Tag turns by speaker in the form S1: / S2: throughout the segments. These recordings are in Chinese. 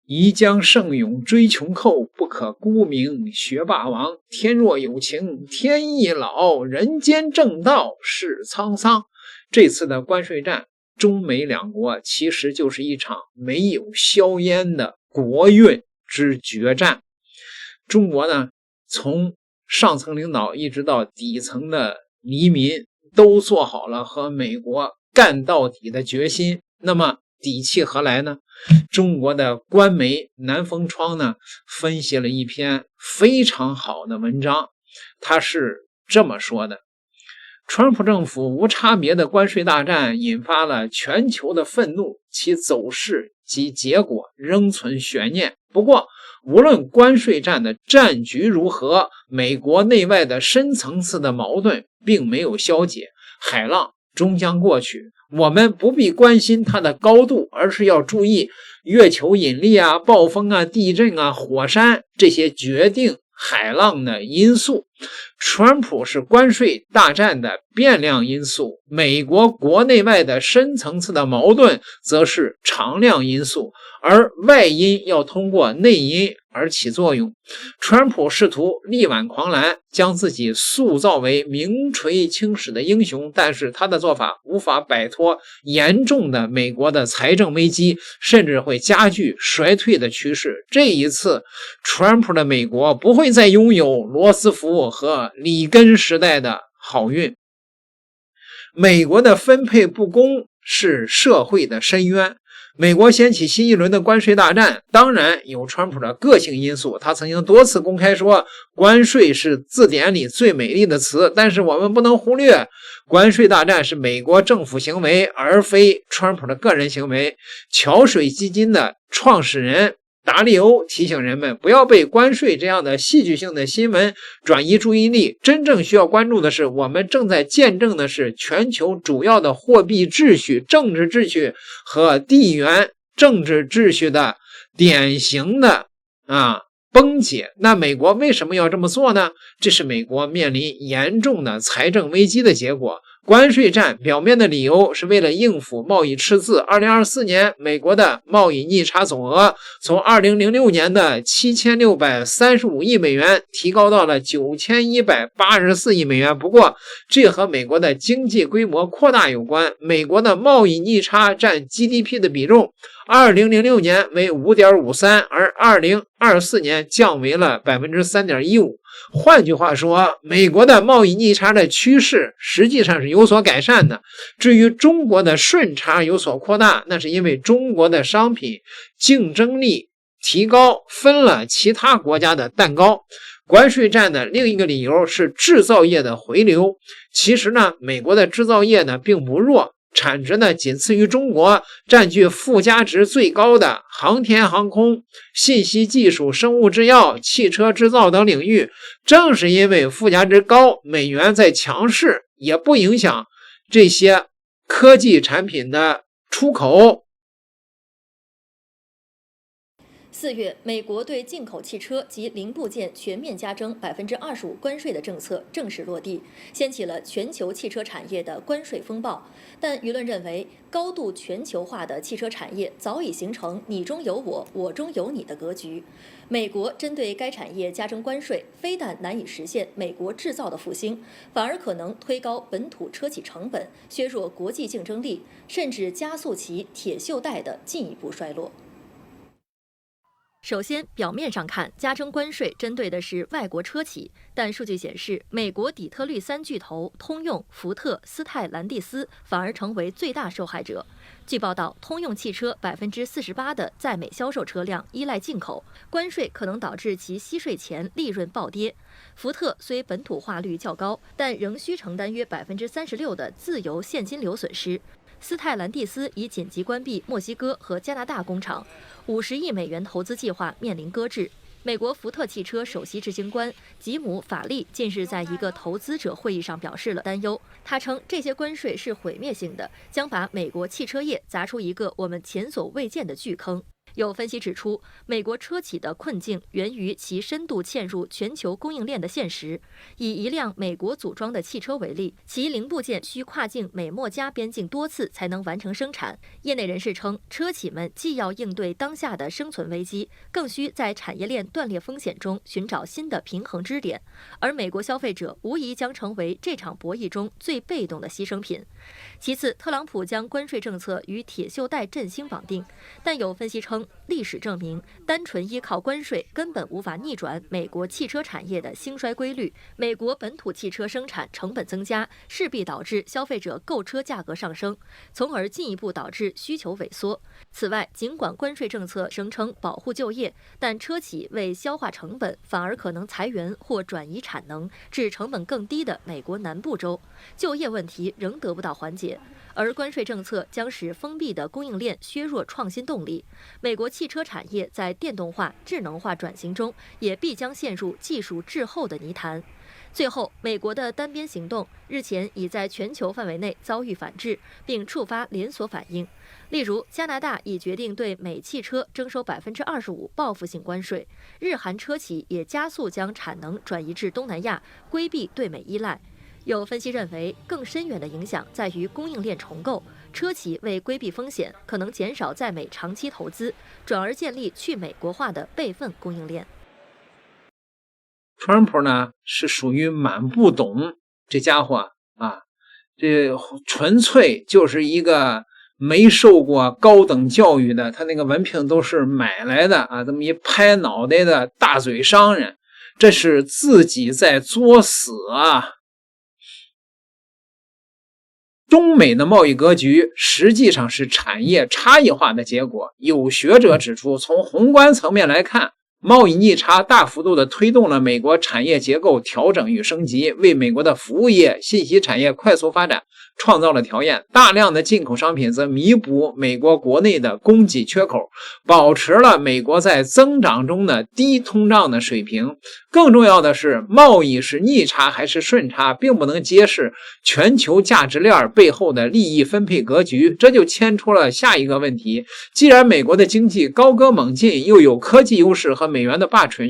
S1: 宜将胜勇追穷寇，不可沽名学霸王。天若有情天亦老，人间正道是沧桑。这次的关税战，中美两国其实就是一场没有硝烟的国运之决战。中国呢，从上层领导一直到底层的黎民，都做好了和美国干到底的决心。那么底气何来呢？中国的官媒南风窗呢，分析了一篇非常好的文章，他是这么说的：川普政府无差别的关税大战引发了全球的愤怒，其走势及结果仍存悬念。不过无论关税战的战局如何，美国内外的深层次的矛盾并没有消解，海浪终将过去。我们不必关心它的高度，而是要注意月球引力啊、暴风啊、地震啊、火山这些决定海浪的因素。川普是关税大战的变量因素，美国国内外的深层次的矛盾则是常量因素，而外因要通过内因而起作用。川普试图力挽狂澜，将自己塑造为名垂青史的英雄，但是他的做法无法摆脱严重的美国的财政危机，甚至会加剧衰退的趋势。这一次川普的美国不会再拥有罗斯福和里根时代的好运。美国的分配不公是社会的深渊。美国掀起新一轮的关税大战，当然有川普的个性因素。他曾经多次公开说，关税是字典里最美丽的词，但是我们不能忽略，关税大战是美国政府行为，而非川普的个人行为。桥水基金的创始人达利欧提醒人们，不要被关税这样的戏剧性的新闻转移注意力。真正需要关注的是，我们正在见证的是全球主要的货币秩序、政治秩序和地缘政治秩序的典型的崩解。那美国为什么要这么做呢？这是美国面临严重的财政危机的结果。关税战表面的理由是为了应付贸易赤字。2024年美国的贸易逆差总额从2006年的7635亿美元提高到了9184亿美元。不过这和美国的经济规模扩大有关。美国的贸易逆差占 GDP 的比重2006年为 5.53%， 而2024年降为了 3.15%。换句话说，美国的贸易逆差的趋势实际上是有所改善的。至于中国的顺差有所扩大，那是因为中国的商品竞争力提高，分了其他国家的蛋糕。关税战的另一个理由是制造业的回流。其实呢，美国的制造业呢并不弱，产值呢仅次于中国，占据附加值最高的航天航空、信息技术、生物制药、汽车制造等领域。正是因为附加值高，美元在强势，也不影响这些科技产品的出口。
S2: 4月，美国对进口汽车及零部件全面加征25%关税的政策正式落地，掀起了全球汽车产业的关税风暴。但舆论认为，高度全球化的汽车产业早已形成你中有我，我中有你的格局。美国针对该产业加征关税，非但难以实现美国制造的复兴，反而可能推高本土车企成本，削弱国际竞争力，甚至加速其铁锈带的进一步衰落。首先，表面上看，加征关税针对的是外国车企，但数据显示，美国底特律3巨头通用、福特、斯泰兰蒂斯反而成为最大受害者。据报道，通用汽车48%的在美销售车辆依赖进口，关税可能导致其息税前利润暴跌。福特虽本土化率较高，但仍需承担约36%的自由现金流损失。斯泰兰蒂斯已紧急关闭墨西哥和加拿大工厂，50亿美元投资计划面临搁置。美国福特汽车首席执行官吉姆·法利近日在一个投资者会议上表示了担忧。他称，这些关税是毁灭性的，将把美国汽车业砸出一个我们前所未见的巨坑。有分析指出，美国车企的困境源于其深度嵌入全球供应链的现实。以一辆美国组装的汽车为例，其零部件需跨境美墨加边境多次才能完成生产。业内人士称，车企们既要应对当下的生存危机，更需在产业链断裂风险中寻找新的平衡支点。而美国消费者无疑将成为这场博弈中最被动的牺牲品。其次，特朗普将关税政策与铁锈带振兴绑定，但有分析称，历史证明，单纯依靠关税根本无法逆转美国汽车产业的兴衰规律。美国本土汽车生产成本增加，势必导致消费者购车价格上升，从而进一步导致需求萎缩。此外，尽管关税政策声称保护就业，但车企为消化成本，反而可能裁员或转移产能至成本更低的美国南部州，就业问题仍得不到缓解。而关税政策将使封闭的供应链削弱创新动力，美国汽车产业在电动化、智能化转型中也必将陷入技术滞后的泥潭。最后，美国的单边行动日前已在全球范围内遭遇反制，并触发连锁反应。例如，加拿大已决定对美汽车征收25%报复性关税，日韩车企也加速将产能转移至东南亚，规避对美依赖。有分析认为，更深远的影响在于供应链重构，车企为规避风险，可能减少在美长期投资，转而建立去美国化的备份供应链。
S1: 川普呢是属于满不懂，这家伙啊，这纯粹就是一个没受过高等教育的，他那个文凭都是买来的啊，这么一拍脑袋的大嘴商人，这是自己在作死啊！中美的贸易格局实际上是产业差异化的结果。有学者指出，从宏观层面来看，贸易逆差大幅度地推动了美国产业结构调整与升级，为美国的服务业、信息产业快速发展创造了条件。大量的进口商品则弥补美国国内的供给缺口，保持了美国在增长中的低通胀的水平。更重要的是，贸易是逆差还是顺差，并不能揭示全球价值链背后的利益分配格局，这就牵出了下一个问题。既然美国的经济高歌猛进，又有科技优势和美元的霸权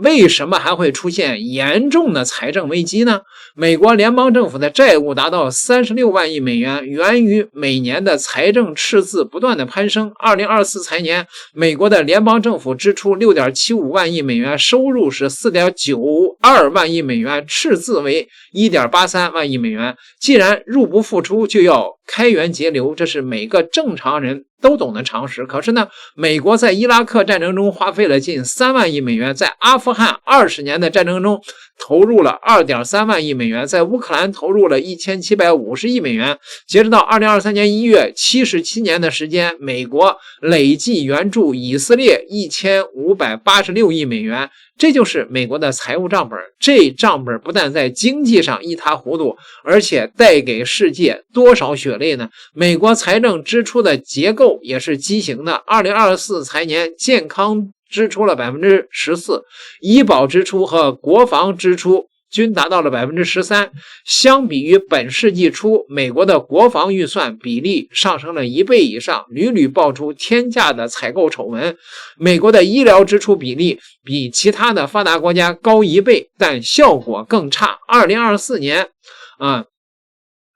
S1: 为什么还会出现严重的财政危机呢？美国联邦政府的债务达到36万亿美元，源于每年的财政赤字不断的攀升。2024财年，美国的联邦政府支出 6.75 万亿美元，收入是 4.92 万亿美元，赤字为 1.83 万亿美元。既然入不敷出，就要开源节流，这是每个正常人都懂的常识。可是呢，美国在伊拉克战争中花费了近3万亿美元，在阿富汗20年的战争中投入了 2.3 万亿美元，在乌克兰投入了1750亿美元。截止到2023年1月，77年的时间，美国累计援助以色列1586亿美元。这就是美国的财务账本。这账本不但在经济上一塌糊涂，而且带给世界多少血泪呢？美国财政支出的结构也是畸形的。2024财年，健康支出了 14%， 医保支出和国防支出均达到了 13%。 相比于本世纪初，美国的国防预算比例上升了1倍以上，屡屡爆出天价的采购丑闻。美国的医疗支出比例比其他的发达国家高1倍，但效果更差。2024年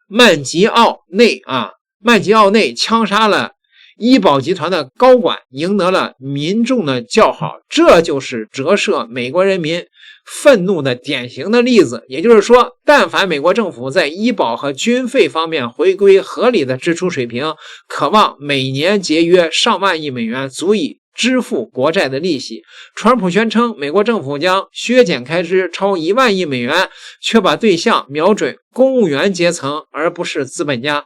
S1: 曼吉奥内枪杀了医保集团的高管，赢得了民众的叫好，这就是折射美国人民愤怒的典型的例子。也就是说，但凡美国政府在医保和军费方面回归合理的支出水平，渴望每年节约上万亿美元，足以支付国债的利息。川普宣称美国政府将削减开支超1万亿美元，却把对象瞄准公务员阶层，而不是资本家。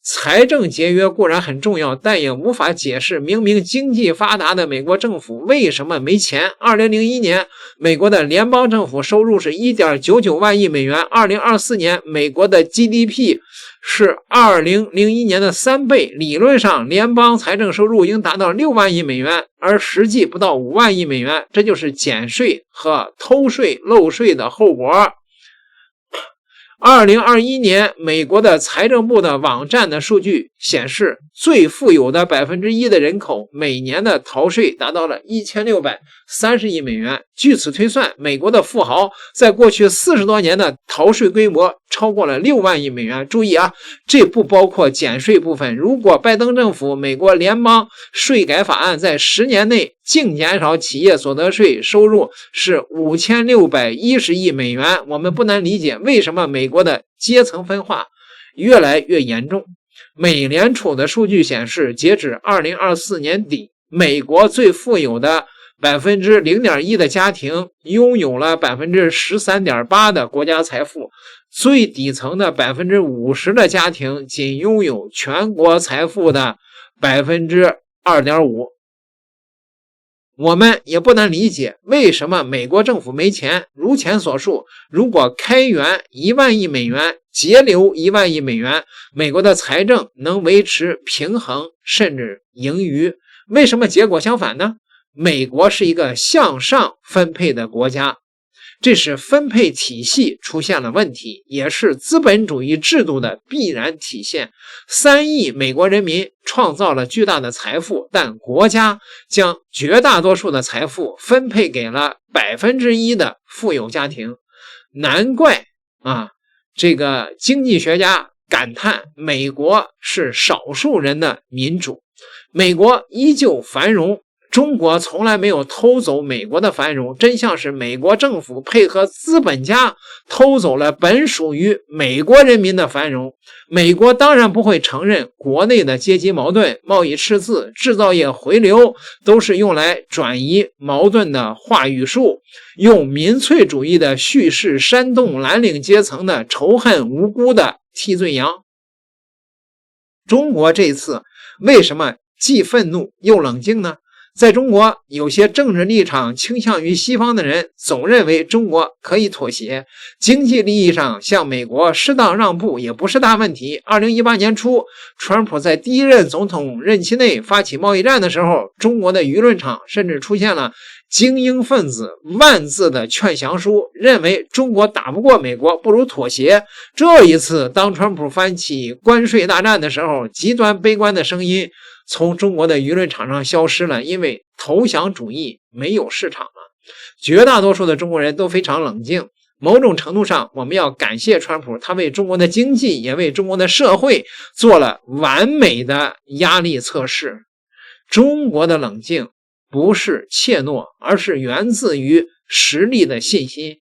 S1: 财政节约固然很重要，但也无法解释明明经济发达的美国政府为什么没钱。2001年，美国的联邦政府收入是 1.99 万亿美元，2024年美国的 GDP 是2001年的3倍，理论上联邦财政收入应达到6万亿美元，而实际不到5万亿美元，这就是减税和偷税漏税的后果。2021年美国的财政部的网站的数据显示，最富有的 1% 的人口每年的逃税达到了1630亿美元。据此推算，美国的富豪在过去40多年的逃税规模超过了6万亿美元。注意啊，这不包括减税部分。如果拜登政府美国联邦税改法案在10年内净减少企业所得税收入是5610亿美元，我们不难理解为什么美国的阶层分化越来越严重。美联储的数据显示，截止2024年底，美国最富有的 0.1% 的家庭拥有了 13.8% 的国家财富，最底层的 50% 的家庭仅拥有全国财富的 2.5%。我们也不难理解为什么美国政府没钱。如前所述，如果开源1万亿美元，节流1万亿美元，美国的财政能维持平衡甚至盈余。为什么结果相反呢？美国是一个向上分配的国家，这是分配体系出现了问题，也是资本主义制度的必然体现。3亿美国人民创造了巨大的财富，但国家将绝大多数的财富分配给了 1% 的富有家庭。难怪这个经济学家感叹美国是少数人的民主。美国依旧繁荣，中国从来没有偷走美国的繁荣，真相是美国政府配合资本家偷走了本属于美国人民的繁荣。美国当然不会承认国内的阶级矛盾、贸易赤字、制造业回流都是用来转移矛盾的话语术，用民粹主义的叙事煽动蓝领阶层的仇恨无辜的替罪羊。中国这次为什么既愤怒又冷静呢？在中国，有些政治立场倾向于西方的人总认为中国可以妥协，经济利益上向美国适当让步也不是大问题。2018年初，川普在第一任总统任期内发起贸易战的时候，中国的舆论场甚至出现了精英分子万字的劝降书，认为中国打不过美国，不如妥协。这一次，当川普翻起关税大战的时候，极端悲观的声音从中国的舆论场上消失了，因为投降主义没有市场了。绝大多数的中国人都非常冷静。某种程度上，我们要感谢川普，他为中国的经济也为中国的社会做了完美的压力测试。中国的冷静不是怯懦，而是源自于实力的信心。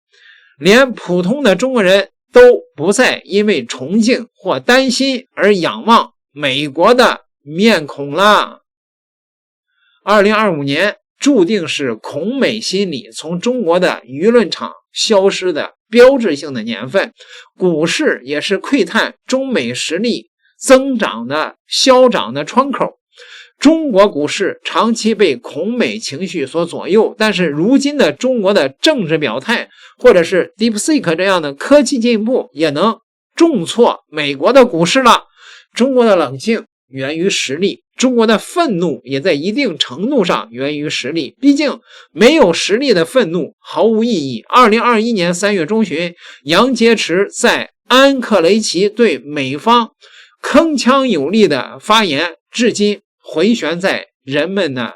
S1: 连普通的中国人都不再因为崇敬或担心而仰望美国的面孔了。2025年注定是恐美心理从中国的舆论场消失的标志性的年份，股市也是窥探中美实力增长的消长的窗口。中国股市长期被恐美情绪所左右，但是如今的中国的政治表态，或者是 DeepSeek 这样的科技进步，也能重挫美国的股市了。中国的冷静源于实力，中国的愤怒也在一定程度上源于实力。毕竟没有实力的愤怒毫无意义。2021年3月中旬，杨洁篪在安克雷奇对美方铿锵有力的发言，至今回旋在人们的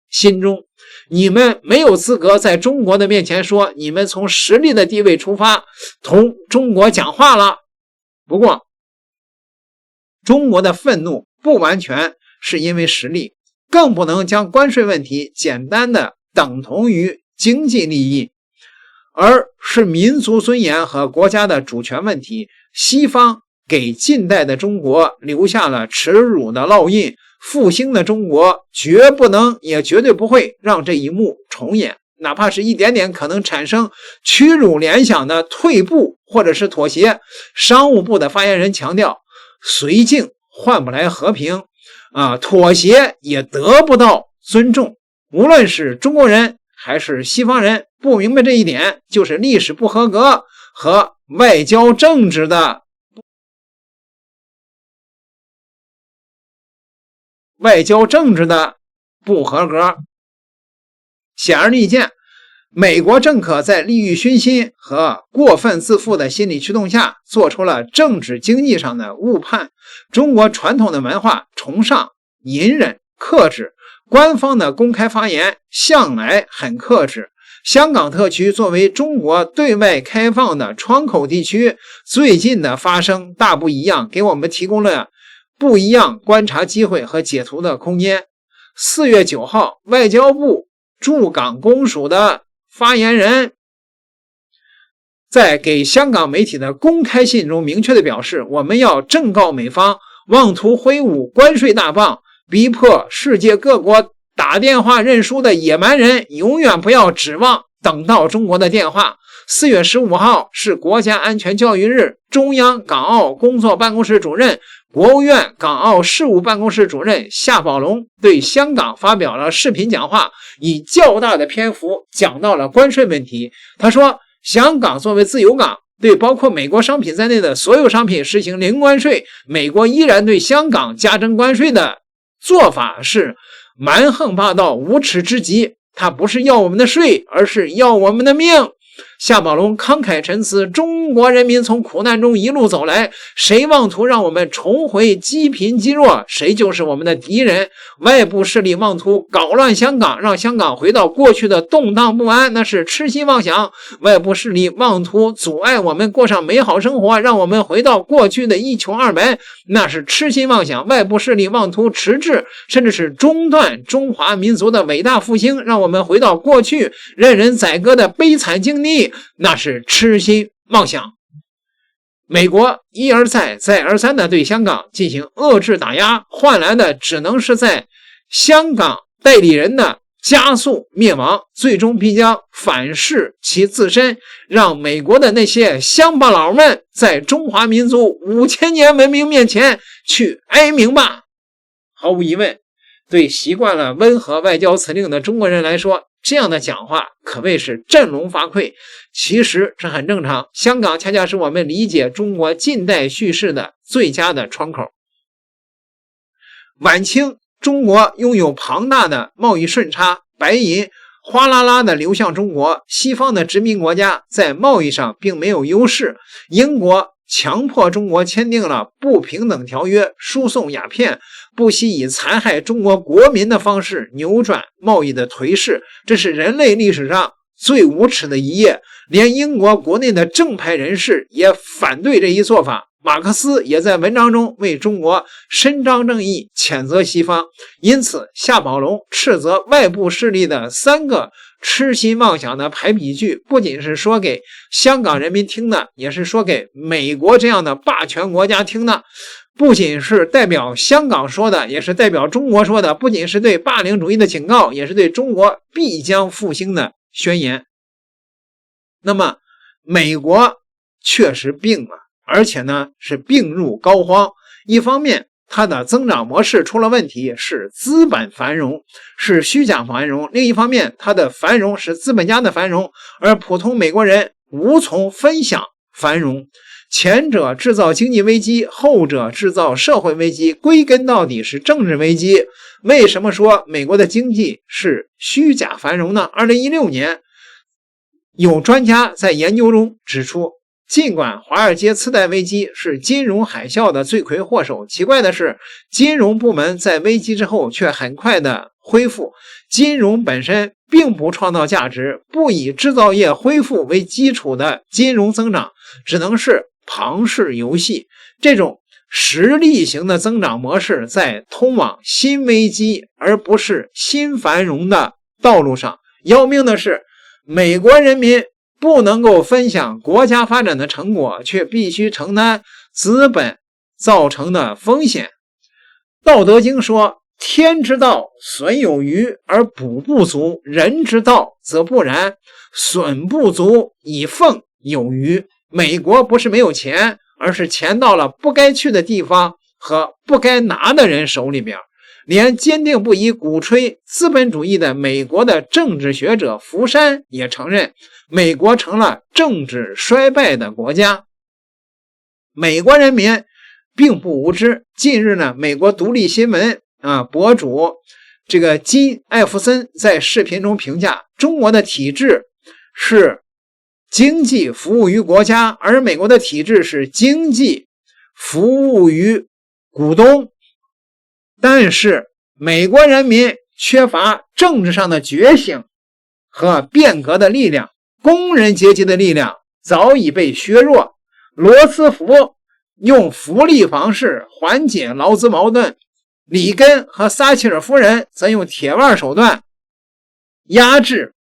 S1: 心中。你们没有资格在中国的面前说你们从实力的地位出发同中国讲话了。不过中国的愤怒不完全是因为实力，更不能将关税问题简单的等同于经济利益，而是民族尊严和国家的主权问题。西方给近代的中国留下了耻辱的烙印，复兴的中国绝不能也绝对不会让这一幕重演，哪怕是一点点可能产生屈辱联想的退步或者是妥协。商务部的发言人强调，绥靖换不来和平妥协也得不到尊重。无论是中国人还是西方人不明白这一点，就是历史不合格和外交政治的不合格。显而易见，美国政客在利欲熏心和过分自负的心理驱动下，做出了政治经济上的误判。中国传统的文化崇尚隐忍克制，官方的公开发言向来很克制。香港特区作为中国对外开放的窗口地区，最近的发生大不一样，给我们提供了不一样观察机会和解读的空间。4月9号，外交部驻港公署的发言人在给香港媒体的公开信中明确地表示，我们要正告美方妄图挥舞关税大棒，逼迫世界各国打电话认输的野蛮人永远不要指望等到中国的电话。4月15号是国家安全教育日，中央港澳工作办公室主任、国务院港澳事务办公室主任夏宝龙对香港发表了视频讲话，以较大的篇幅讲到了关税问题。他说，香港作为自由港，对包括美国商品在内的所有商品实行零关税，美国依然对香港加征关税的做法是蛮横霸道、无耻之极，他不是要我们的税，而是要我们的命。夏宝龙慷慨陈词，中国人民从苦难中一路走来，谁妄图让我们重回积贫积弱，谁就是我们的敌人。外部势力妄图搞乱香港，让香港回到过去的动荡不安，那是痴心妄想。外部势力妄图阻碍我们过上美好生活，让我们回到过去的一穷二白，那是痴心妄想。外部势力妄图迟滞甚至是中断中华民族的伟大复兴，让我们回到过去任人宰割的悲惨境地，那是痴心妄想。美国一而再再而三地对香港进行遏制打压，换来的只能是在香港代理人的加速灭亡，最终必将反噬其自身，让美国的那些乡巴佬们在中华民族5000年文明面前去哀鸣吧。毫无疑问，对习惯了温和外交辞令的中国人来说，这样的讲话可谓是振聋发聩。其实这很正常，香港恰恰是我们理解中国近代叙事的最佳的窗口。晚清中国拥有庞大的贸易顺差，白银哗啦啦的流向中国，西方的殖民国家在贸易上并没有优势。英国强迫中国签订了不平等条约，输送鸦片，不惜以残害中国国民的方式扭转贸易的颓势，这是人类历史上最无耻的一页。连英国国内的正派人士也反对这一做法，马克思也在文章中为中国伸张正义，谴责西方。因此夏宝龙斥责外部势力的3个痴心妄想的排比句，不仅是说给香港人民听的，也是说给美国这样的霸权国家听的。不仅是代表香港说的，也是代表中国说的，不仅是对霸凌主义的警告，也是对中国必将复兴的宣言。那么美国确实病了，而且呢是病入膏肓。一方面它的增长模式出了问题，是资本繁荣，是虚假繁荣；另一方面它的繁荣是资本家的繁荣，而普通美国人无从分享繁荣。前者制造经济危机，后者制造社会危机，归根到底是政治危机。为什么说美国的经济是虚假繁荣呢？2016年有专家在研究中指出，尽管华尔街次贷危机是金融海啸的罪魁祸首，奇怪的是金融部门在危机之后却很快的恢复。金融本身并不创造价值，不以制造业恢复为基础的金融增长只能是庞氏游戏。这种实力型的增长模式在通往新危机而不是新繁荣的道路上。要命的是，美国人民不能够分享国家发展的成果，却必须承担资本造成的风险。道德经说，天之道损有余而补不足，人之道则不然，损不足以奉有余。美国不是没有钱，而是钱到了不该去的地方和不该拿的人手里边。连坚定不移鼓吹资本主义的美国的政治学者福山也承认，美国成了政治衰败的国家。美国人民并不无知。近日呢，美国独立新闻博主这个金艾弗森在视频中评价，中国的体制是经济服务于国家，而美国的体制是经济服务于股东。但是美国人民缺乏政治上的觉醒和变革的力量，工人阶级的力量早已被削弱。罗斯福用福利方式缓解劳资矛盾，里根和撒切尔夫人则用铁腕手段压制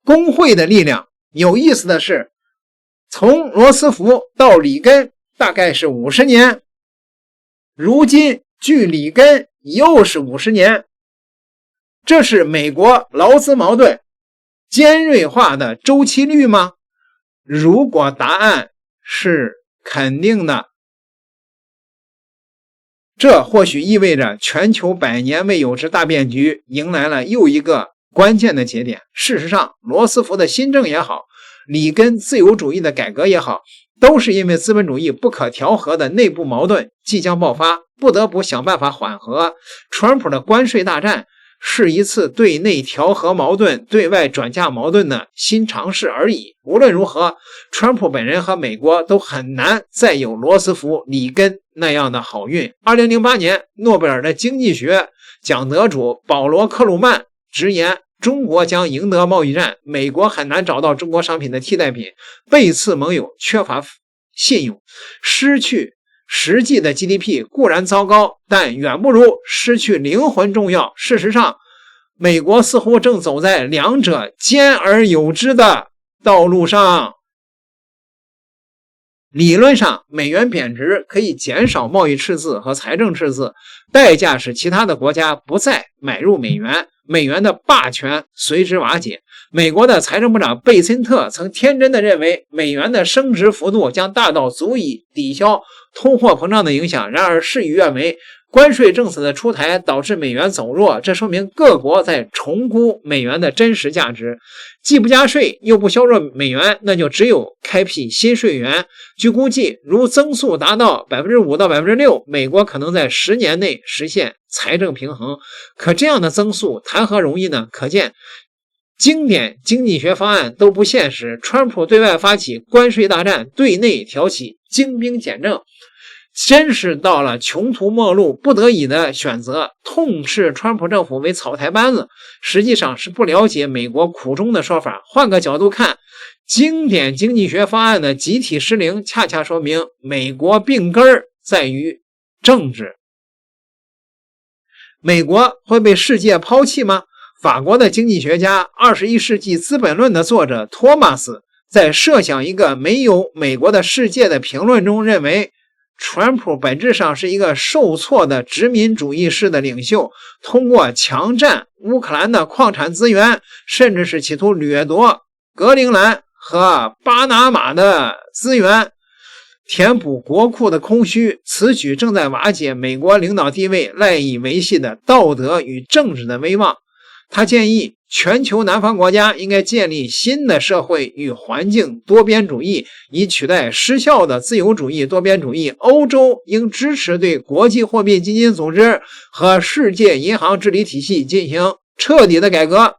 S1: 工会的力量。有意思的是，从罗斯福到里根大概是50年，如今距里根又是50年。这是美国劳资矛盾尖锐化的周期率吗？如果答案是肯定的，这或许意味着全球100年未有之大变局迎来了又一个关键的节点。事实上，罗斯福的新政也好，里根自由主义的改革也好，都是因为资本主义不可调和的内部矛盾即将爆发，不得不想办法缓和。川普的关税大战是一次对内调和矛盾、对外转嫁矛盾的新尝试而已。无论如何，川普本人和美国都很难再有罗斯福、里根那样的好运。2008年，诺贝尔的经济学奖得主保罗·克鲁曼直言，中国将赢得贸易战，美国很难找到中国商品的替代品，背刺盟友，缺乏信用，失去实际的 GDP 固然糟糕，但远不如失去灵魂重要。事实上，美国似乎正走在两者兼而有之的道路上。理论上，美元贬值可以减少贸易赤字和财政赤字，代价是其他的国家不再买入美元，美元的霸权随之瓦解。美国的财政部长贝森特曾天真地认为美元的升值幅度将大到足以抵消通货膨胀的影响，然而事与愿违，关税政策的出台导致美元走弱，这说明各国在重估美元的真实价值。既不加税又不削弱美元，那就只有开辟新税源。据估计，如增速达到 5% 到 6%， 美国可能在10年内实现财政平衡。可这样的增速谈何容易呢？可见经典经济学方案都不现实。川普对外发起关税大战，对内挑起精兵简政，真是到了穷途末路不得已的选择。痛斥川普政府为草台班子，实际上是不了解美国苦衷的说法。换个角度看，经典经济学方案的集体失灵，恰恰说明美国病根在于政治。美国会被世界抛弃吗？法国的经济学家21世纪资本论的作者托马斯在设想一个没有美国的世界的评论中认为，川普本质上是一个受挫的殖民主义式的领袖，通过强占乌克兰的矿产资源，甚至是企图掠夺格陵兰和巴拿马的资源，填补国库的空虚。此举正在瓦解美国领导地位赖以维系的道德与政治的威望。他建议全球南方国家应该建立新的社会与环境多边主义，以取代失效的自由主义多边主义。欧洲应支持对国际货币基金组织和世界银行治理体系进行彻底的改革。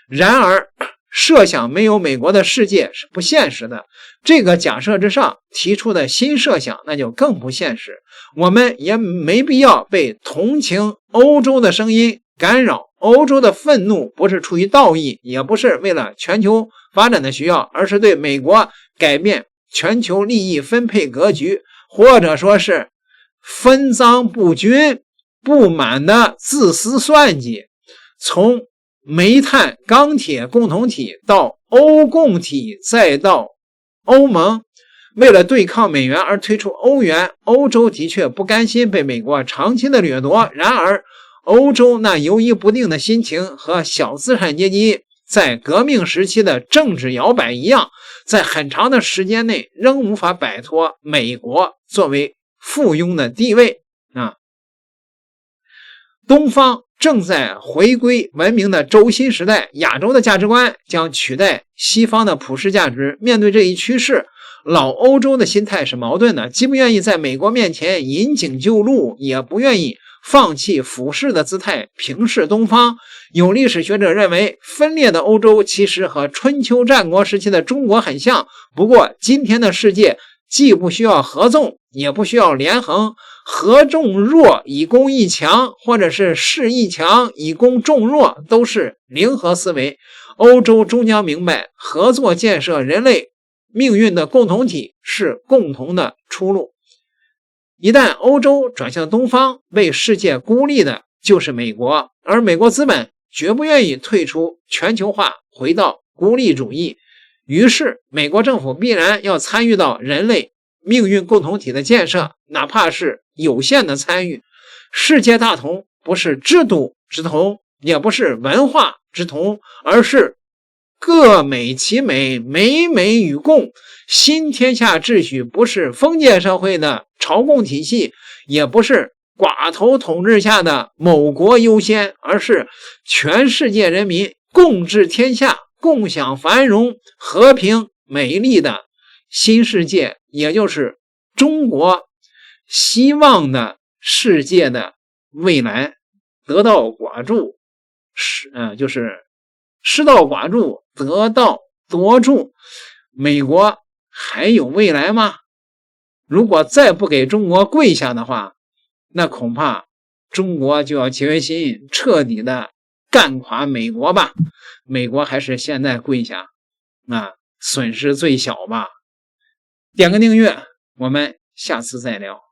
S1: 然而，设想没有美国的世界是不现实的。这个假设之上提出的新设想那就更不现实。我们也没必要被同情欧洲的声音干扰。欧洲的愤怒不是出于道义，也不是为了全球发展的需要，而是对美国改变全球利益分配格局，或者说是分赃不均不满的自私算计。从煤炭钢铁共同体到欧共体再到欧盟，为了对抗美元而推出欧元，欧洲的确不甘心被美国长期的掠夺。然而欧洲那犹豫不定的心情和小资产阶级在革命时期的政治摇摆一样，在很长的时间内仍无法摆脱美国作为附庸的地位。东方正在回归文明的轴心时代，亚洲的价值观将取代西方的普世价值。面对这一趋势，老欧洲的心态是矛盾的，既不愿意在美国面前引颈就戮，也不愿意放弃俯视的姿态，平视东方。有历史学者认为，分裂的欧洲其实和春秋战国时期的中国很像，不过今天的世界既不需要合纵，也不需要连横，合众弱以攻一强，或者是势一强以攻众弱，都是零和思维。欧洲终将明白，合作建设人类命运的共同体是共同的出路。一旦欧洲转向东方，被世界孤立的就是美国，而美国资本绝不愿意退出全球化，回到孤立主义。于是美国政府必然要参与到人类命运共同体的建设，哪怕是有限的参与。世界大同不是制度之同，也不是文化之同，而是各美其美，美美与共。新天下秩序不是封建社会的朝贡体系，也不是寡头统治下的某国优先，而是全世界人民共治天下，共享繁荣和平美丽的新世界，也就是中国希望的世界的未来。得道寡助，就是失道寡助，得道多助。美国还有未来吗？如果再不给中国跪下的话，那恐怕中国就要决心彻底的干垮美国吧。美国还是现在跪下，损失最小吧。点个订阅，我们下次再聊。